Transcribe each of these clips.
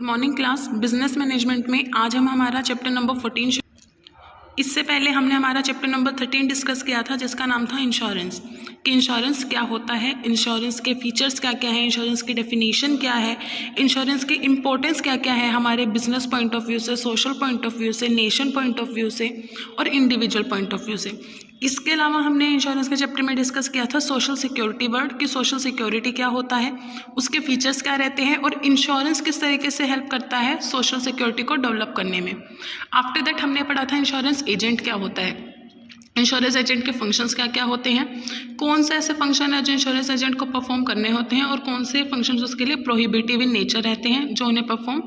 Good morning class. Business management में आज हम हमारा चैप्टर नंबर 14 इससे पहले हमने हमारा चैप्टर नंबर 13 डिस्कस किया था जिसका नाम था इंश्योरेंस। कि इंश्योरेंस क्या होता है, इंश्योरेंस के फीचर्स क्या क्या है, इंश्योरेंस की डेफिनेशन क्या है, इंश्योरेंस की इंपॉर्टेंस क्या क्या है हमारे बिजनेस पॉइंट ऑफ व्यू से, सोशल पॉइंट ऑफ व्यू से, नेशन पॉइंट ऑफ व्यू से और इंडिविजुअल पॉइंट ऑफ व्यू से। इसके अलावा हमने इंश्योरेंस के चैप्टर में डिस्कस किया था सोशल सिक्योरिटी वर्ड, कि सोशल सिक्योरिटी क्या होता है, उसके फीचर्स क्या रहते हैं और इंश्योरेंस किस तरीके से हेल्प करता है सोशल सिक्योरिटी को डेवलप करने में। आफ्टर दैट हमने पढ़ा था इंश्योरेंस एजेंट क्या होता है, इंश्योरेंस एजेंट के फंक्शंस क्या क्या होते हैं, कौन से ऐसे फंक्शन है जो इंश्योरेंस एजेंट को परफॉर्म करने होते हैं और कौन से फंक्शंस उसके लिए प्रोहिबिटिव इन नेचर रहते हैं जो उन्हें परफॉर्म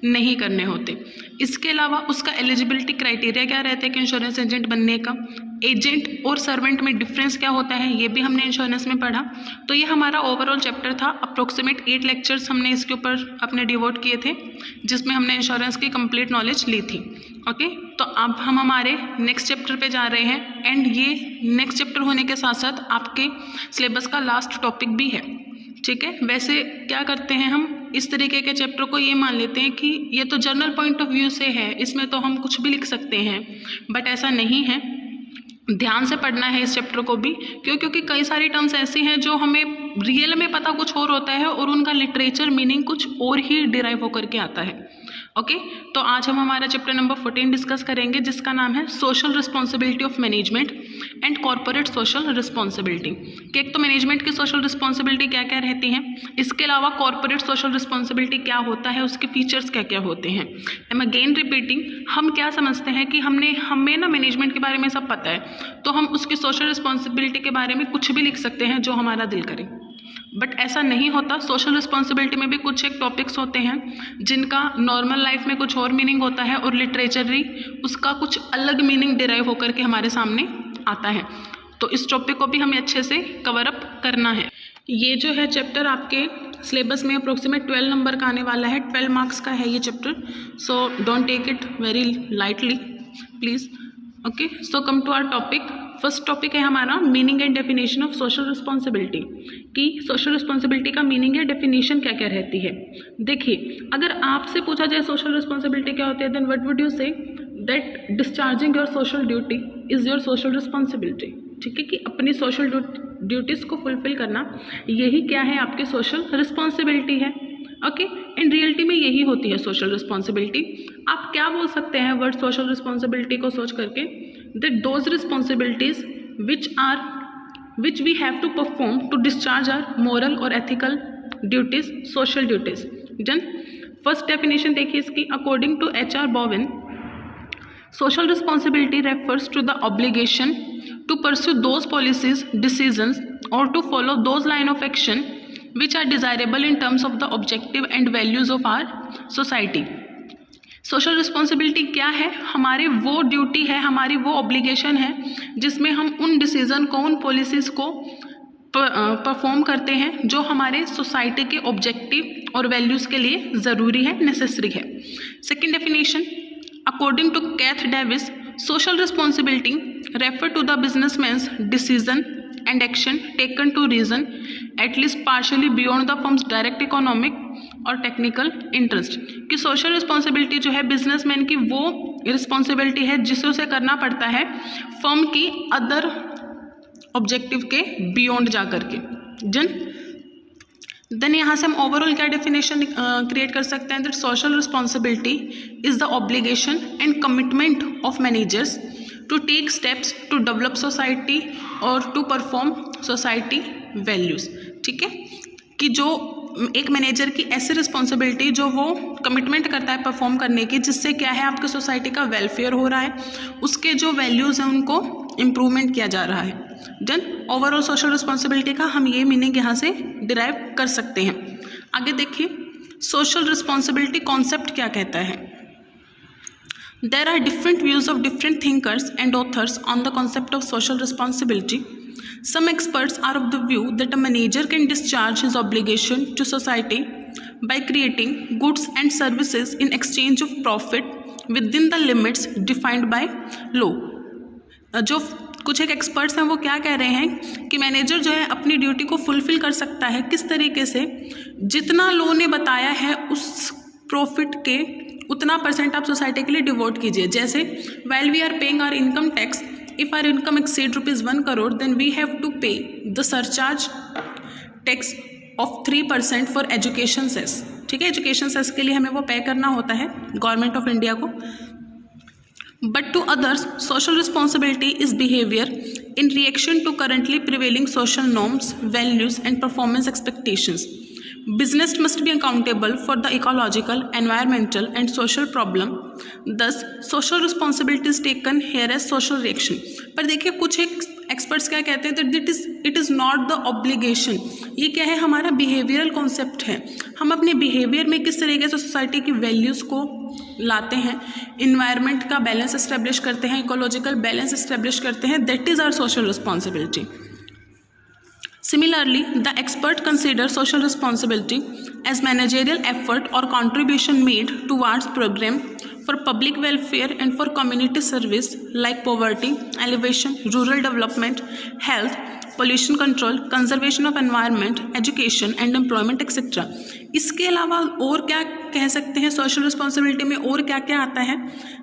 नहीं करने होते। इसके अलावा उसका एलिजिबिलिटी क्राइटेरिया क्या रहता है कि इंश्योरेंस एजेंट बनने का, एजेंट और सर्वेंट में डिफरेंस क्या होता है ये भी हमने इंश्योरेंस में पढ़ा। तो ये हमारा ओवरऑल चैप्टर था। अप्रोक्सीमेट 8 लेक्चर्स हमने इसके ऊपर अपने डिवोट किए थे जिसमें हमने इंश्योरेंस की कंप्लीट नॉलेज ली थी। ओके, तो अब हम हमारे नेक्स्ट चैप्टर पे जा रहे हैं एंड ये नेक्स्ट चैप्टर होने के साथ साथ आपके सिलेबस का लास्ट टॉपिक भी है। ठीक है, वैसे क्या करते हैं हम इस तरीके के चैप्टर को ये मान लेते हैं कि ये तो जर्नल पॉइंट ऑफ व्यू से है, इसमें तो हम कुछ भी लिख सकते हैं, बट ऐसा नहीं है। ध्यान से पढ़ना है इस चैप्टर को भी, क्योंकि कई सारी टर्म्स ऐसी हैं जो हमें रियल में पता कुछ और होता है और उनका लिटरेचर मीनिंग कुछ और ही डिराइव होकर के आता है। ओके, तो आज हम हमारा चैप्टर नंबर 14 डिस्कस करेंगे जिसका नाम है social responsibility of management and corporate social responsibility. कि एक तो मैनेजमेंट की सोशल रिस्पॉन्सिबिलिटी क्या क्या रहती हैं, इसके अलावा कॉर्पोरेट सोशल रिस्पॉन्सिबिलिटी क्या होता है, उसके फीचर्स क्या क्या होते हैं। आई एम अगेन रिपीटिंग, हम क्या समझते हैं कि हमें ना मैनेजमेंट के बारे में सब पता है तो हम उसकी सोशल रिस्पॉन्सिबिलिटी के बारे में कुछ भी लिख सकते हैं जो हमारा दिल करे, बट ऐसा नहीं होता। सोशल रिस्पॉन्सिबिलिटी में भी कुछ एक टॉपिक्स होते हैं जिनका नॉर्मल लाइफ में कुछ और मीनिंग होता है और लिटरेचरली उसका कुछ अलग मीनिंग डिराइव होकर के हमारे सामने आता है। तो इस टॉपिक को भी हमें अच्छे से कवर अप करना है। ये जो है चैप्टर आपके सिलेबस में अप्रोक्सीमेट 12 नंबर का आने वाला है, 12 मार्क्स का है ये chapter, so don't take it very lightly please. Okay, so come to our topic. First topic है हमारा meaning and definition of social responsibility, कि सोशल रिस्पॉन्सिबिलिटी का मीनिंग या डेफिनेशन क्या क्या रहती है। देखिए, अगर आपसे पूछा जाए सोशल रिस्पॉन्सिबिलिटी क्या होती है, देन व्हाट वुड यू से, that discharging your social duty is your social responsibility. ठीक है, कि अपनी सोशल ड्यूटीज़ को फुलफिल करना यही क्या है, आपकी सोशल रिस्पॉन्सिबिलिटी है। ओके, इन रियलिटी में यही होती है सोशल रिस्पॉन्सिबिलिटी। आप क्या बोल सकते हैं वर्ड सोशल रिस्पॉन्सिबिलिटी को सोच करके, that those responsibilities which we have to perform to discharge our moral or ethical duties, social duties. Then first definition देखिए इसकी, according to H.R. Bowen, social responsibility refers to the obligation to pursue those policies, decisions or to follow those line of action which are desirable in terms of the objective and values of our society. Social responsibility क्या है, हमारी वो duty है, हमारी वो obligation है जिसमें हम उन डिसीज़न को, उन पॉलिसीज़ को परफॉर्म करते हैं जो हमारे सोसाइटी के ऑब्जेक्टिव और वैल्यूज़ के लिए ज़रूरी है, नेसेसरी है। Second definition, according to Keith Davis, social responsibility refer to the businessman's decision and action taken to reason at least partially beyond the firm's direct economic और टेक्निकल इंटरेस्ट। कि social responsibility जो है businessman की वो responsibility है जिसे उसे करना पड़ता है फर्म की अदर ऑब्जेक्टिव के बियॉन्ड जा करके। देन यहाँ से हम ओवरऑल क्या डेफिनेशन क्रिएट कर सकते हैं, that social responsibility is the obligation and commitment of managers to take steps to develop society और टू परफॉर्म सोसाइटी वैल्यूज़। ठीक है, कि जो एक मैनेजर की ऐसी रिस्पॉन्सिबिलिटी जो वो कमिटमेंट करता है परफॉर्म करने की, जिससे क्या है आपके सोसाइटी का वेलफेयर हो रहा है, उसके जो वैल्यूज़ हैं उनको इम्प्रूवमेंट किया जा रहा है। देन ओवरऑल सोशल रिस्पॉन्सिबिलिटी का हम ये मीनिंग यहाँ से डिराइव कर सकते हैं। आगे देखिए, सोशल रिस्पॉन्सिबिलिटी कॉन्सेप्ट क्या कहता है। There are different views of different thinkers and authors on the concept of social responsibility. Some experts are of the view that a manager can discharge his obligation to society by creating goods and services in exchange of profit within the limits defined by law. जो कुछ एक experts हैं वो क्या कह रहे हैं कि मैनेजर जो है अपनी ड्यूटी को फुलफिल कर सकता है किस तरीके से, जितना लॉ ने बताया है उस प्रॉफिट के उतना % आप सोसाइटी के लिए डिवोट कीजिए। जैसे while we are paying our income tax, if our income exceed ₹1 crore, then we have to pay the surcharge tax of 3% for education cess। ठीक है, एजुकेशन सेस के लिए हमें वो पे करना होता है गवर्नमेंट ऑफ इंडिया को। But to others social responsibility is behaviour in reaction to currently prevailing social norms, values and performance expectations. Business must be accountable for the ecological, environmental and social problem. Thus, social responsibility is taken here as social reaction। पर देखिए कुछ experts क्या कहते हैं that it is not the obligation। ये क्या है, हमारा बिहेवियरल कॉन्सेप्ट है। हम अपने बिहेवियर में किस तरीके से सोसाइटी की वैल्यूज़ को लाते हैं, इन्वायरमेंट का बैलेंस इस्टेब्लिश करते हैं, इकोलॉजिकल बैलेंस इस्टेब्लिश करते हैं, that is our social responsibility. Similarly, the expert considers social responsibility as managerial effort or contribution made towards program for public welfare and for community service like poverty alleviation, rural development, health, pollution control, conservation of environment, education and employment etc। इसके अलावा और क्या कह सकते हैं, social responsibility में और क्या क्या आता है,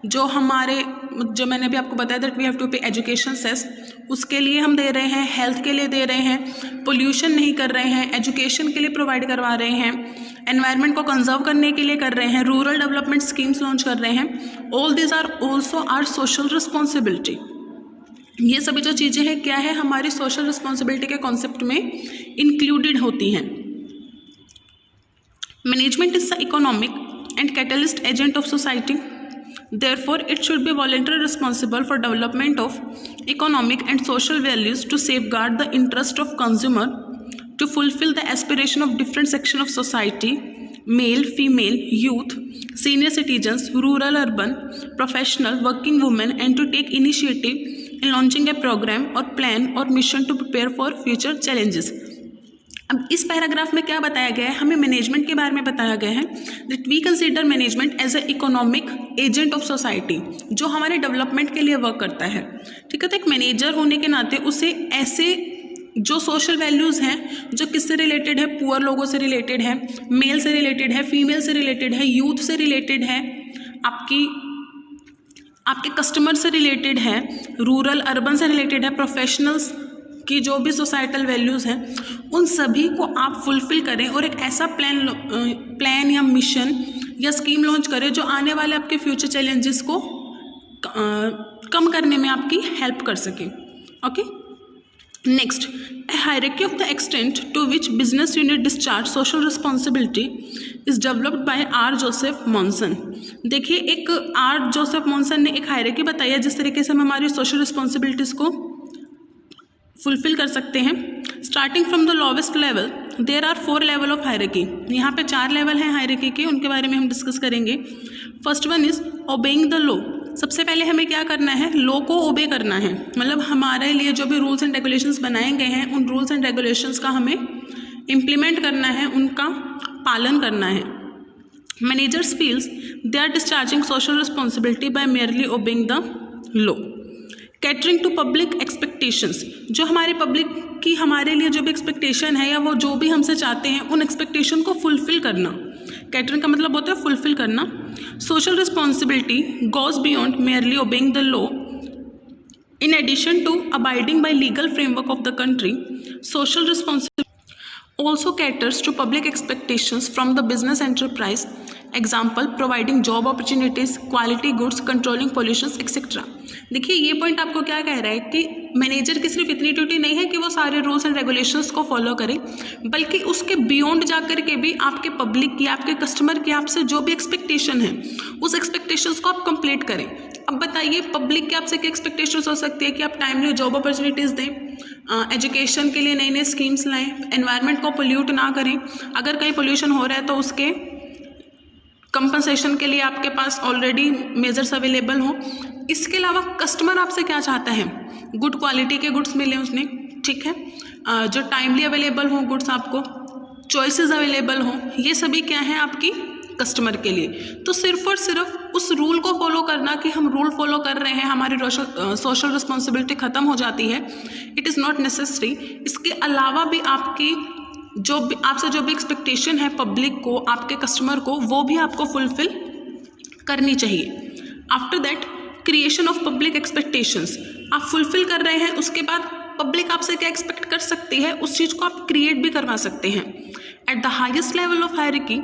जो मैंने अभी आपको बताया दैट वी हैव टू पे एजुकेशन सेस, उसके लिए हम दे रहे हैं, हेल्थ के लिए दे रहे हैं, पोल्यूशन नहीं कर रहे हैं, एजुकेशन के लिए प्रोवाइड करवा रहे हैं, एनवायरनमेंट को कंजर्व करने के लिए कर रहे हैं, रूरल डेवलपमेंट स्कीम्स लॉन्च कर रहे हैं। All this are also are social responsibility. ये सभी जो चीज़ें हैं क्या है, हमारी सोशल रिस्पॉन्सिबिलिटी के कॉन्सेप्ट में इंक्लूडेड होती हैं। Management is the economic and catalyst agent of society, therefore it should be voluntarily responsible for development of economic and social values to safeguard the interest of consumer, to fulfill the aspiration of different section of society, male, female, youth, senior citizens, rural, urban, professional, working women, and to take initiative in launching a program or plan or mission to prepare for future challenges। अब इस paragraph में क्या बताया गया है, हमें management के बारे में बताया गया है that we consider management as a economic agent of society, जो हमारे डेवलपमेंट के लिए वर्क करता है। ठीक है, तो एक मैनेजर होने के नाते उसे ऐसे जो सोशल वैल्यूज़ हैं, जो किससे रिलेटेड है, पुअर लोगों से रिलेटेड है, मेल से रिलेटेड है, फीमेल से रिलेटेड है, यूथ से रिलेटेड है, आपके कस्टमर से रिलेटेड है, रूरल अर्बन से रिलेटेड है, प्रोफेशनल्स की जो भी सोसाइटल वैल्यूज़ हैं, उन सभी को आप फुलफ़िल करें और एक ऐसा प्लान या मिशन या स्कीम लॉन्च करें जो आने वाले आपके फ्यूचर चैलेंजेस को कम करने में आपकी हेल्प कर सके। Okay, next, a hierarchy of the extent to which business unit discharge social responsibility is developed by R. Joseph Monson। देखिए, एक R. Joseph Monson ने एक हायरार्की बताई है जिस तरीके से हम हमारी सोशल रिस्पॉन्सिबिलिटीज़ को फुलफिल कर सकते हैं। Starting from the lowest level there are 4 level of hierarchy. यहाँ पे 4 लेवल हैं हायरार्की के, उनके बारे में हम डिस्कस करेंगे। First one is obeying the law. सबसे पहले हमें क्या करना है, लॉ को ओबे करना है, मतलब हमारे लिए जो भी रूल्स एंड रेगुलेशंस बनाए गए हैं उन रूल्स एंड रेगुलेशंस का हमें इम्प्लीमेंट करना है, उनका पालन करना है। Managers feels they are discharging social responsibility by merely obeying the law. Catering to public expectations, जो हमारे पब्लिक की हमारे लिए जो भी एक्सपेक्टेशन है या वो जो भी हमसे चाहते हैं उन एक्सपेक्टेशन को फुलफिल करना। कैटरिंग का मतलब होता है फुलफिल करना। Social responsibility goes beyond merely obeying the law. In addition to abiding by legal framework of the country, social responsibility also caters to public expectations from the business enterprise, example providing job opportunities, quality goods, controlling pollutions etc। देखिए, ये point आपको क्या कह रहा है कि manager की सिर्फ इतनी ड्यूटी नहीं है कि वो सारे रूल्स एंड रेगुलेशंस को फॉलो करे, बल्कि उसके बियॉन्ड जाकर के भी आपके पब्लिक की, आपके कस्टमर की आपसे जो भी एक्सपेक्टेशन है उस एक्सपेक्टेशंस को आप कंप्लीट करें। अब बताइए, पब्लिक की आपसे क्या एक्सपेक्टेशंस हो सकती है कि आप टाइमली जॉब अपॉर्चुनिटीज़ दें, एजुकेशन के लिए नई नई स्कीम्स लाएं, एनवायरनमेंट को पोल्यूट ना करें, अगर कहीं पोल्यूशन हो रहा है तो उसके कंपनसेशन के लिए आपके पास ऑलरेडी मेजर्स अवेलेबल हो। इसके अलावा कस्टमर आपसे क्या चाहता है, गुड क्वालिटी के गुड्स मिले उसने, ठीक है, जो टाइमली अवेलेबल हो गुड्स, आपको चॉइसेस अवेलेबल हो, ये सभी क्या है आपकी कस्टमर के लिए। तो सिर्फ और सिर्फ उस रूल को फॉलो करना कि हम रूल फॉलो कर रहे हैं, हमारी सोशल रिस्पॉन्सिबिलिटी ख़त्म हो जाती है, इट इज़ नॉट नेसेसरी। इसके अलावा भी आपकी जो भी आपसे जो भी एक्सपेक्टेशन है पब्लिक को, आपके कस्टमर को, वो भी आपको फुलफिल करनी चाहिए। After that creation of public expectations, आप फुलफिल कर रहे हैं, उसके बाद पब्लिक आपसे क्या एक्सपेक्ट कर सकती है उस चीज़ को आप क्रिएट भी करवा सकते हैं। At the highest level of hierarchy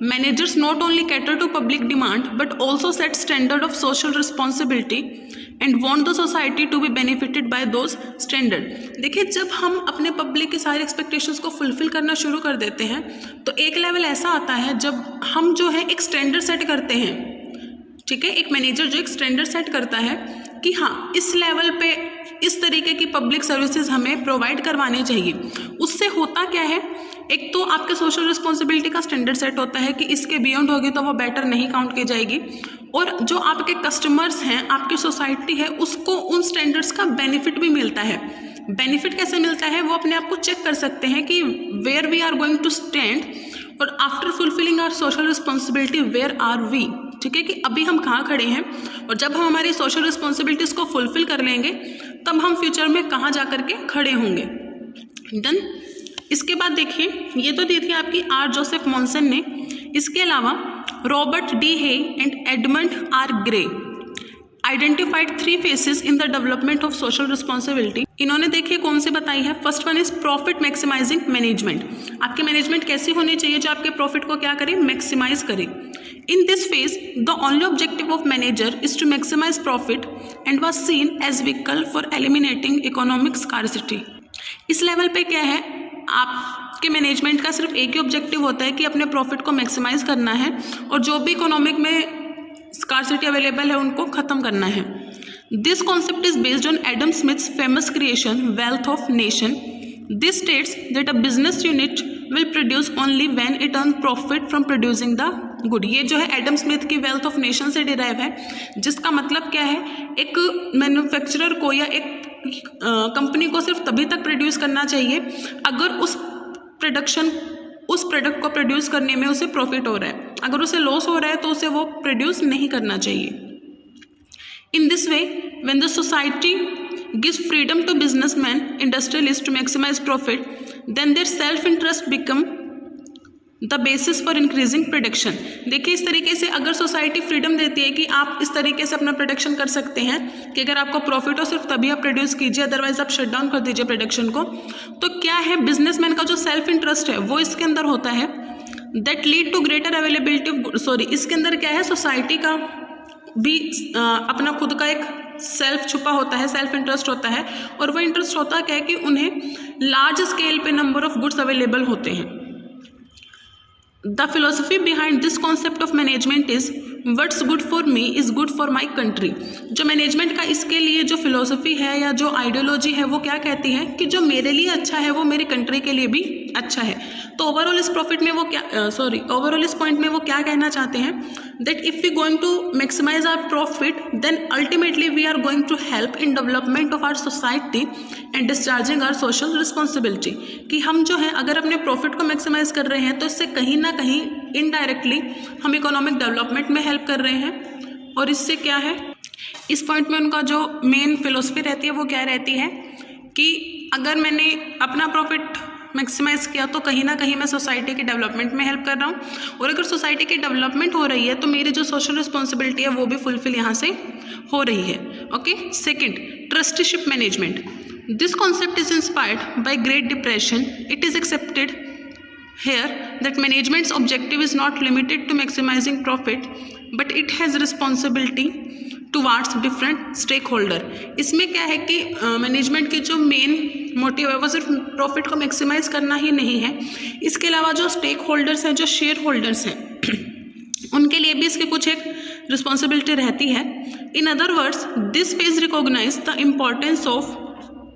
managers not only cater to public demand but also set standard of social responsibility and want the society to be benefited by those standard। देखिए, जब हम अपने public की सारी expectations को fulfil करना शुरू कर देते हैं तो एक लेवल ऐसा आता है जब हम जो है एक स्टैंडर्ड सेट करते हैं, ठीक है, एक मैनेजर जो एक स्टैंडर्ड सेट करता है कि हाँ, इस लेवल पे इस तरीके की पब्लिक सर्विसेज हमें प्रोवाइड करवानी चाहिए। उससे होता क्या है, एक तो आपके सोशल रिस्पॉन्सिबिलिटी का स्टैंडर्ड सेट होता है कि इसके बियॉन्ड होगी तो वो बेटर नहीं काउंट की जाएगी, और जो आपके कस्टमर्स हैं, आपकी सोसाइटी है, उसको उन स्टैंडर्ड्स का बेनिफिट भी मिलता है। बेनिफिट कैसे मिलता है, वो अपने आप को चेक कर सकते हैं कि where we are going to stand, और after fulfilling our social responsibility where are we, ठीक है, कि अभी हम कहाँ खड़े हैं, और जब हम हमारी सोशल रिस्पॉन्सिबिलिटीज़ को फुलफिल कर लेंगे तब हम फ्यूचर में कहाँ जा कर के खड़े होंगे। डन। इसके बाद देखिए, ये तो दी थी आपकी आर जोसेफ मॉन्सन ने। इसके अलावा Robert D Hay and Edmund R Gray identified 3 phases in the development of social responsibility. इन्होंने देखिए कौन सी बताई है। First one is profit maximising management. आपकी मैनेजमेंट कैसी होनी चाहिए जो आपके प्रॉफिट को क्या करे, मैक्सिमाइज करे। In this phase, the only objective of manager is to maximize profit and was seen as vehicle for eliminating economic scarcity। इस लेवल पे क्या है, आपके मैनेजमेंट का सिर्फ एक ही ऑब्जेक्टिव होता है कि अपने प्रॉफिट को मैक्सिमाइज करना है और जो भी इकोनॉमिक में स्कार्सिटी अवेलेबल है उनको ख़त्म करना है। This concept is based on Adam Smiths famous creation wealth of nation. This states that a business unit will produce only when it earn profit from producing the good. ये जो है Adam Smith की wealth of nation से derive है, जिसका मतलब क्या है, एक मैन्युफैक्चरर को या एक कंपनी को सिर्फ तभी तक प्रोड्यूस करना चाहिए अगर उस प्रोडक्ट को प्रोड्यूस करने में उसे प्रॉफिट हो रहा है। अगर उसे लॉस हो रहा है तो उसे वो प्रोड्यूस नहीं करना चाहिए। In this way when the society gives freedom to businessmen, industrialists to maximize profit, then their self-interest become the basis for increasing production. देखिए, इस तरीके से अगर सोसाइटी फ्रीडम देती है कि आप इस तरीके से अपना प्रोडक्शन कर सकते हैं कि अगर आपको प्रॉफिट हो सिर्फ तभी आप प्रोड्यूस कीजिए, अदरवाइज आप शट डाउन कर दीजिए प्रोडक्शन को, तो क्या है, बिजनेसमैन का जो सेल्फ इंटरेस्ट है वो इसके अंदर होता है। That lead to greater availability इसके अंदर क्या है, सोसाइटी का भी अपना खुद का एक सेल्फ छुपा होता है, सेल्फ इंटरेस्ट होता है, और वो इंटरेस्ट होता क्या है कि उन्हें लार्ज स्केल पे नंबर ऑफ गुड्स अवेलेबल होते हैं। The philosophy behind this concept of management is what's good for me is good for my country। जो मैनेजमेंट का इसके लिए जो फिलोसफी है या जो आइडियोलॉजी है वो क्या कहती है कि जो मेरे लिए अच्छा है वो मेरी कंट्री के लिए भी अच्छा है। तो ओवरऑल इस प्रॉफिट में वो क्या ओवरऑल इस पॉइंट में वो क्या कहना चाहते हैं, that if we going to maximise our profit then ultimately we are going to help in development of our society and discharging our social responsibility. कि हम जो है अगर अपने प्रॉफिट को मैक्सिमाइज कर रहे हैं तो इससे कहीं ना कहीं इनडायरेक्टली हम इकोनॉमिक डेवलपमेंट में हेल्प कर रहे हैं। और इससे क्या है, इस पॉइंट में उनका जो मेन फिलोसफी रहती है वो क्या रहती है कि अगर मैंने अपना प्रॉफिट मैक्सिमाइज किया तो कहीं ना कहीं मैं सोसाइटी के डेवलपमेंट में हेल्प कर रहा हूँ, और अगर सोसाइटी की डेवलपमेंट हो रही है तो मेरी जो सोशल रिस्पॉन्सिबिलिटी है वो भी फुलफिल यहाँ से हो रही है। Okay. Second, trusteeship management. This concept is inspired by great depression. It is accepted here that management's objective is not limited to maximizing profit but it has responsibility towards different stakeholder। इसमें क्या है कि management की जो main motive है वो सिर्फ profit को मैक्सिमाइज करना ही नहीं है, इसके अलावा जो स्टेक होल्डर्स हैं, जो शेयर होल्डर्स हैं, उनके लिए भी इसकी कुछ एक रिस्पॉन्सिबिलिटी रहती है। In other words this phase recognise the importance of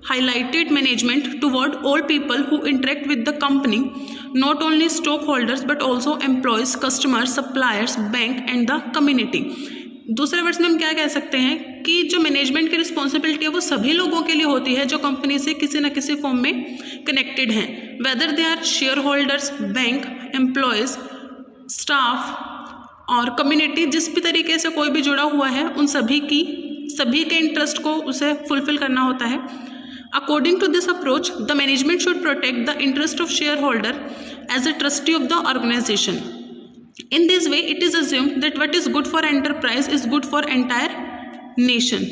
highlighted management toward all people who interact with the company, not only stockholders but also employees, customers, suppliers, bank and the community। दूसरे words में हम क्या कह सकते हैं कि जो management की रिस्पॉन्सिबिलिटी है वो सभी लोगों के लिए होती है जो कंपनी से किसी न किसी फॉर्म में कनेक्टेड हैं, whether they are shareholders, bank employees, staff और कम्युनिटी। जिस भी तरीके से कोई भी जुड़ा हुआ है उन सभी के इंटरेस्ट को उसे फुलफिल करना होता है। According to this approach, the management should protect the interest of shareholder as a trustee of the organization. In this way, it is assumed that what is good for enterprise is good for entire nation.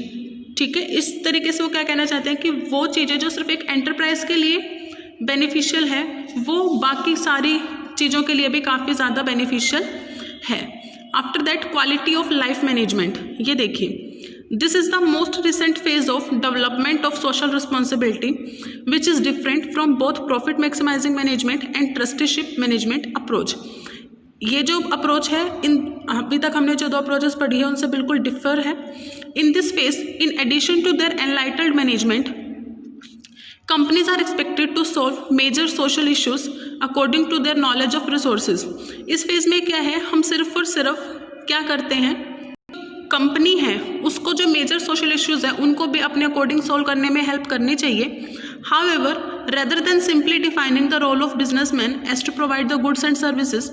ठीक है, इस तरीके से वो क्या कहना चाहते हैं कि वो चीज़ें जो सिर्फ एक एंटरप्राइज के लिए बेनिफिशियल है वो बाकी सारी चीज़ों के लिए भी काफ़ी ज़्यादा बेनिफिशियल है. After that, quality of life management. ये देखिए, this is the most recent phase of development of social responsibility which is different from both profit maximizing management and trusteeship management approach. ये जो अप्रोच है, इन अभी तक हमने जो 2 अप्रोचेस पढ़ी है उनसे बिल्कुल डिफर है. In this phase, in addition to their enlightened management, companies are expected to solve major social issues according to their knowledge of resources. इस फेज में क्या है, हम सिर्फ और सिर्फ क्या करते हैं, कंपनी है उसको जो मेजर सोशल इश्यूज है उनको भी अपने अकॉर्डिंग सॉल्व करने में हेल्प करनी चाहिए. However, rather than simply defining the role of businessman as to provide the goods and services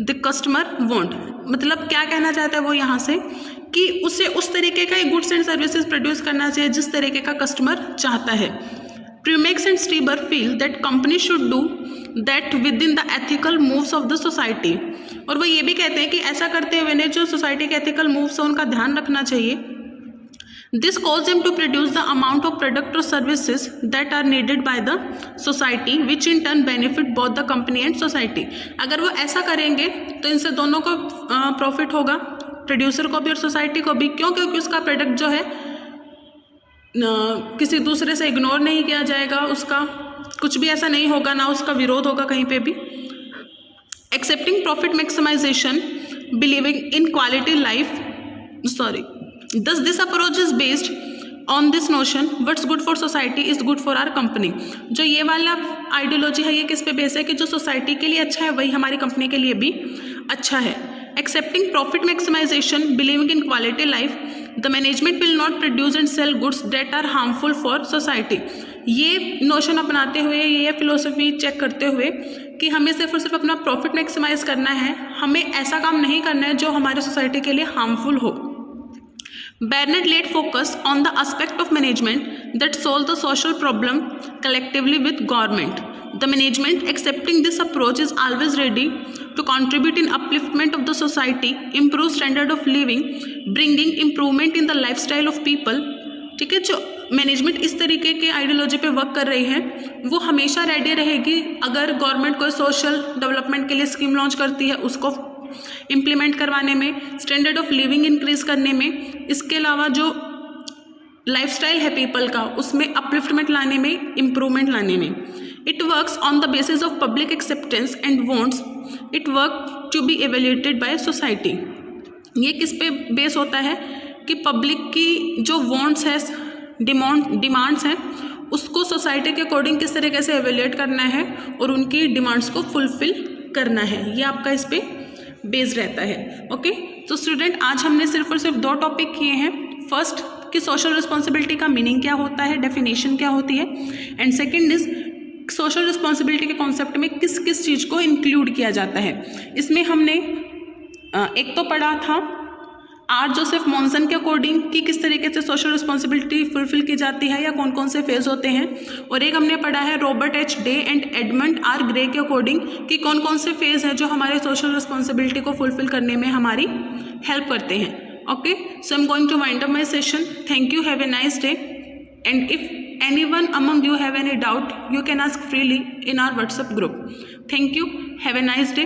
the customer want. मतलब क्या कहना चाहता है वो यहाँ से कि उसे उस तरीके का गुड्स एंड सर्विसेज प्रोड्यूस करना चाहिए जिस तरीके का कस्टमर चाहता है. Primex and Stieber feel that companies should do that within the ethical moves of the society. और वो ये भी कहते हैं कि ऐसा करते हुए ने जो सोसाइटी के एथिकल मूव्स है उनका ध्यान रखना चाहिए. This calls them to produce the amount of product or services that are needed by the society, which in turn benefit both the company and society. अगर वो ऐसा करेंगे तो इनसे दोनों को प्रॉफिट होगा, प्रोड्यूसर को भी और सोसाइटी को भी. क्यों? क्योंकि उसका प्रोडक्ट जो है किसी दूसरे से इग्नोर नहीं किया जाएगा, उसका कुछ भी ऐसा नहीं होगा, ना उसका विरोध होगा कहीं पे भी. Accepting profit maximisation, believing in quality life, thus this approach is based on this notion, what's good for society is good for our company. जो ये वाला आइडियोलॉजी है ये किस पे बेस है कि जो सोसाइटी के लिए अच्छा है वही हमारी कंपनी के लिए भी अच्छा है. Accepting profit maximisation, believing in quality life, the management will not produce and sell goods that are harmful for society. ये नोशन अपनाते हुए, ये फिलोसफी चेक करते हुए कि हमें सिर्फ और सिर्फ अपना प्रॉफिट मैक्सिमाइज करना है, हमें ऐसा काम नहीं करना है जो हमारे सोसाइटी के लिए हार्मफुल हो. Barnett laid focus on the aspect of management that solve the social problem collectively with government. The management accepting this approach is always ready to contribute in upliftment of the society, improve standard of living, bringing improvement in the lifestyle of people. ठीक है, जो management इस तरीके के ideology पे work कर रही है वो हमेशा रेडी रहेगी अगर गवर्नमेंट कोई सोशल डेवलपमेंट के लिए स्कीम लॉन्च करती है उसको इम्प्लीमेंट करवाने में, स्टैंडर्ड ऑफ लिविंग इंक्रीज करने में, इसके अलावा जो लाइफस्टाइल है पीपल का उसमें अपलिफ्टमेंट लाने में, इम्प्रूवमेंट लाने में. It works on the basis of public acceptance and wants, it work to be evaluated by society. ये किस पे बेस होता है कि पब्लिक की जो वांट्स है, डिमांड्स हैं, उसको सोसाइटी के अकॉर्डिंग किस तरीके से एवेल्यूएट करना है और उनकी डिमांड्स को फुलफिल करना है. ये आपका इस पे बेस्ड रहता है. ओके, तो स्टूडेंट आज हमने सिर्फ और सिर्फ 2 टॉपिक किए हैं. फर्स्ट कि सोशल रिस्पॉन्सिबिलिटी का मीनिंग क्या होता है, डेफिनेशन क्या होती है, and second is social responsibility के कॉन्सेप्ट में किस किस चीज़ को इंक्लूड किया जाता है. इसमें हमने एक तो पढ़ा था आर जोसेफ मॉन्सन के अकॉर्डिंग कि किस तरीके से सोशल रिस्पॉन्सिबिलिटी फुलफिल की जाती है या कौन कौन से फेज होते हैं, और एक हमने पढ़ा है Robert H Day and Edmund R Gray के अकॉर्डिंग कि कौन कौन से फेज हैं जो हमारे सोशल रिस्पॉन्सिबिलिटी को फुलफिल करने में हमारी हेल्प करते हैं. Okay, so I am going to wind up my session. Thank you, have a nice day, and if anyone among you have any doubt you can ask freely in our WhatsApp group. Thank you, have a nice day.